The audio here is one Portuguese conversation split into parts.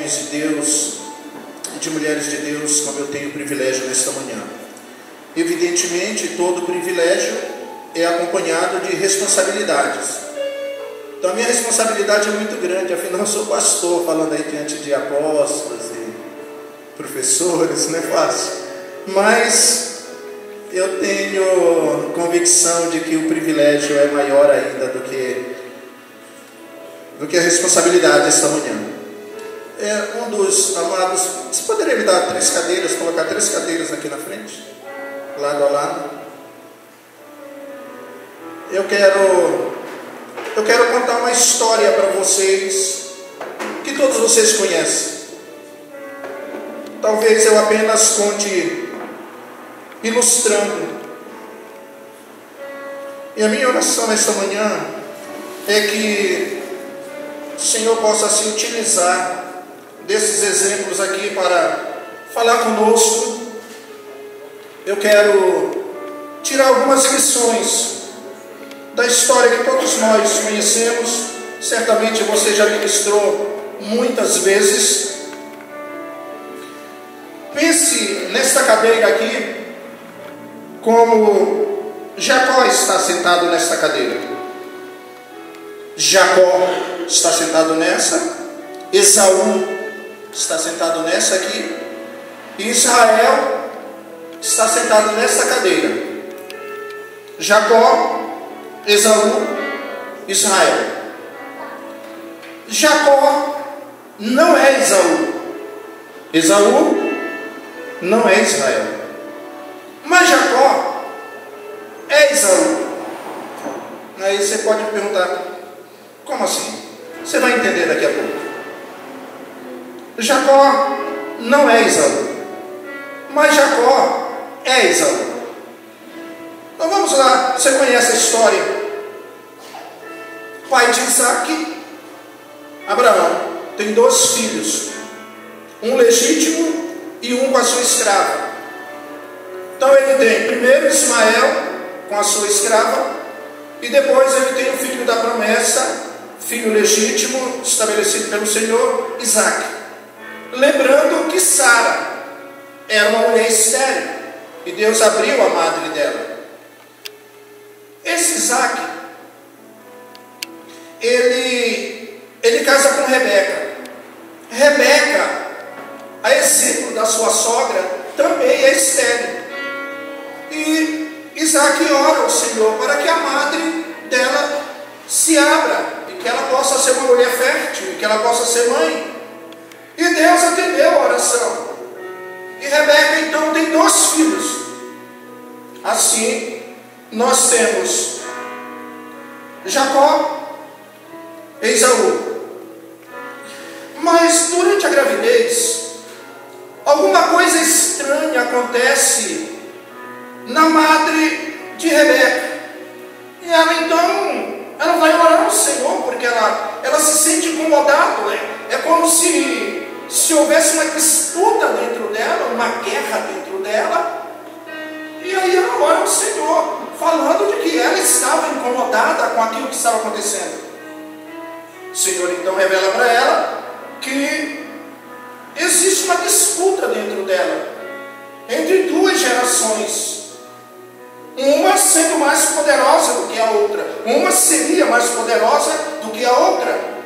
homens de Deus e de mulheres de Deus, como eu tenho o privilégio nesta manhã. Evidentemente, todo privilégio é acompanhado de responsabilidades. Então a minha responsabilidade é muito grande, afinal eu sou pastor, falando aí diante de apóstolos e professores, não é fácil. Mas eu tenho convicção de que o privilégio é maior ainda do que a responsabilidade esta manhã. Um dos amados, você poderia me dar 3 cadeiras, colocar 3 cadeiras aqui na frente, lado a lado? Eu quero contar uma história para vocês, que todos vocês conhecem. Talvez eu apenas conte ilustrando. E a minha oração nesta manhã é que o Senhor possa se utilizar desses exemplos aqui para falar conosco. Eu quero tirar algumas lições da história que todos nós conhecemos. Certamente você já ministrou muitas vezes. Pense nesta cadeira aqui, como Jacó está sentado nesta cadeira. Jacó está sentado nessa, Esaú está sentado nessa aqui, e Israel está sentado nessa cadeira. Jacó, Esaú, Israel. Jacó não é Esaú. Esaú não é Israel. Mas Jacó é Esaú. Aí você pode perguntar, como assim? Você vai entender daqui a pouco. Jacó não é Esaú, mas Jacó é Esaú. Então vamos lá, você conhece a história. Pai de Isaac, Abraão, tem 2 filhos, um legítimo e um com a sua escrava. Então ele tem primeiro Ismael com a sua escrava, e depois ele tem o filho da promessa, filho legítimo, estabelecido pelo Senhor, Isaac. Lembrando que Sara era uma mulher estéril, e Deus abriu a madre dela. Esse Isaac, ele casa com Rebeca. Rebeca, a exemplo da sua sogra, também é estéril. E Isaac ora ao Senhor para que a madre dela se abra, e que ela possa ser uma mulher fértil, e que ela possa ser mãe. E Deus atendeu a oração. E Rebeca então tem 2 filhos. Assim, nós temos Jacó e Esaú. Mas durante a gravidez, alguma coisa estranha acontece na madre de Rebeca. E ela então, ela vai orar ao Senhor, porque ela se sente incomodada. É como se houvesse uma disputa dentro dela, uma guerra dentro dela. E aí ela ora ao Senhor, falando de que ela estava incomodada com aquilo que estava acontecendo. O Senhor então revela para ela que existe uma disputa dentro dela, entre 2 gerações, uma sendo mais poderosa do que a outra, uma seria mais poderosa do que a outra,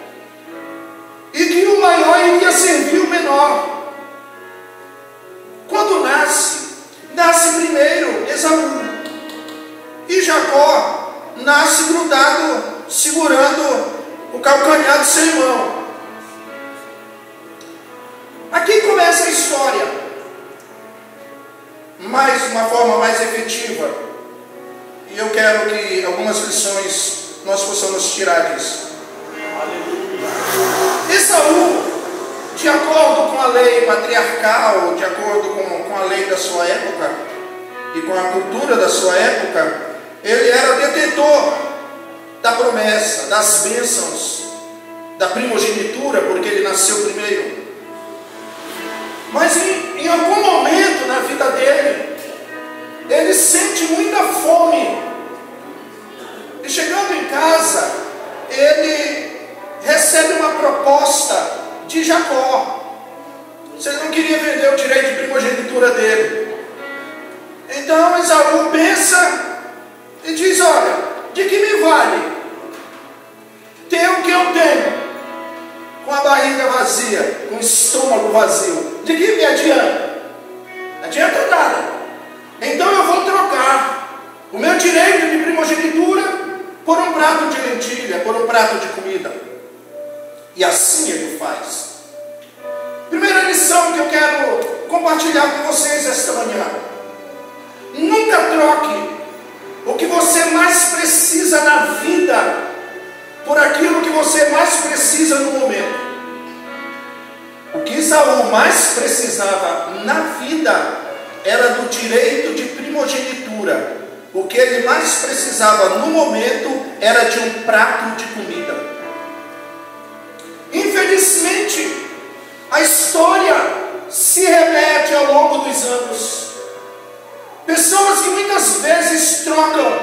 e que o maior iria servir o menor. Quando nasce primeiro Esaú, e Jacó nasce grudado, segurando o calcanhar do seu irmão. Aqui começa a história, mas de uma forma mais efetiva, e eu quero que algumas lições nós possamos tirar disso. Esaú, de acordo com a lei patriarcal, de acordo com a lei da sua época e com a cultura da sua época, ele era detentor da promessa, das bênçãos, da primogenitura, porque ele nasceu primeiro. Mas em algum momento na vida dele, ele sente muita fome, e chegando em casa, ele recebe uma proposta de Jacó. se ele não queria vender o direito de primogenitura dele. Então Esaú pensa e diz: olha, de que me vale ter o que eu tenho, com a barriga vazia, com o estômago vazio? De que me adianta? Não adianta nada. Então eu vou trocar o meu direito de primogenitura por um prato de lentilha, por um prato de comida. E assim ele faz. Primeira lição que eu quero compartilhar com vocês esta manhã: nunca troque o que você mais precisa na vida por aquilo que você mais precisa no momento. O que Esaú mais precisava na vida era do direito de primogenitura. O que ele mais precisava no momento era de um prato de comida. Infelizmente, a história se repete ao longo dos anos. Pessoas que muitas vezes trocam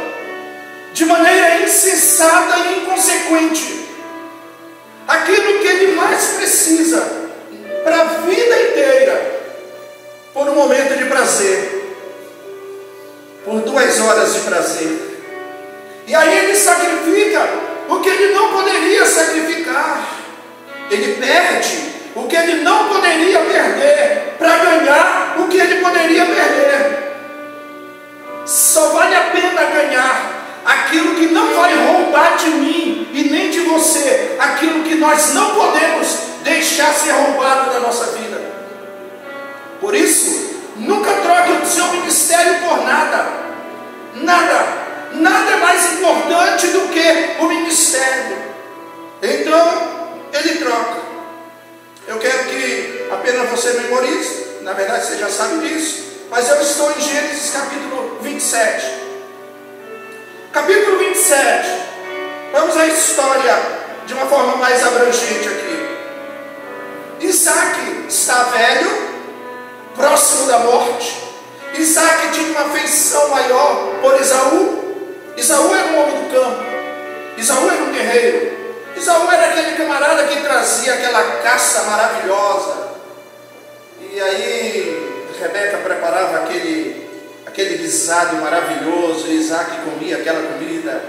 de maneira insensata e inconsequente aquilo que ele mais precisa para a vida inteira por um momento de prazer, por 2 horas de prazer. E aí ele sacrifica o que ele não poderia sacrificar. Ele perde o que ele não poderia perder para ganhar o que ele poderia perder. Só vale a pena ganhar aquilo que não vai roubar de mim e nem de você, aquilo que nós não podemos deixar ser roubado da nossa vida. Por isso, nunca troque o seu ministério por nada. Nada é mais importante do que o ministério. Então, ele troca. Eu quero que apenas você memorize, na verdade você já sabe disso, mas eu estou em Gênesis capítulo 27. Capítulo 27, vamos à história de uma forma mais abrangente aqui. Isaac está velho, próximo da morte. Isaac tinha uma afeição maior por Esaú. Esaú era um homem do campo, Esaú era um guerreiro, Esaú era aquele camarada que trazia aquela caça maravilhosa. E aí Rebeca preparava aquele guisado maravilhoso, e Isaac comia aquela comida,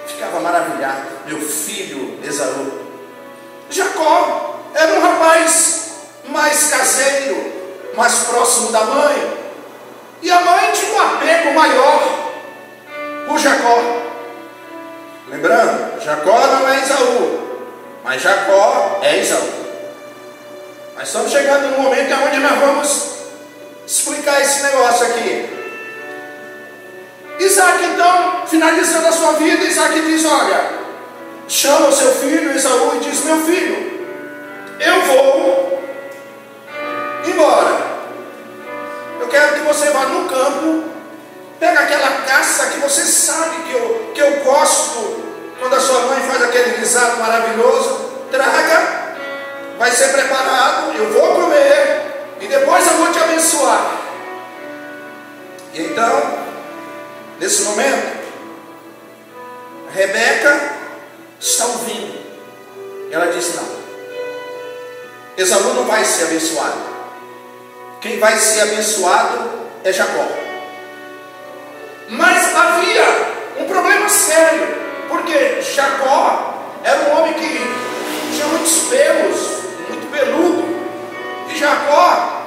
ficava maravilhado. Meu filho Esaú. Jacó era um rapaz mais caseiro, mais próximo da mãe, e a mãe tinha um apego maior por Jacó. Lembrando, Jacó não é Esaú, mas Jacó é Esaú. Nós estamos chegando num momento onde nós vamos explicar esse negócio aqui. Isaac, então, finalizando a sua vida, Isaac diz: olha, chama o seu filho Esaú e diz: meu filho, eu vou embora. Eu quero que você vá no campo, pega aquela caça que você sabe que eu gosto, quando a sua mãe faz aquele guisado maravilhoso, traga, vai ser preparado, eu vou comer, e depois eu vou te abençoar. E então, nesse momento, Rebeca está ouvindo. Ela diz: não, Esaú não vai ser abençoado. Quem vai ser abençoado é Jacó. Mas havia um problema sério, porque Jacó era um homem que tinha muitos pelos, muito peludo, e Jacó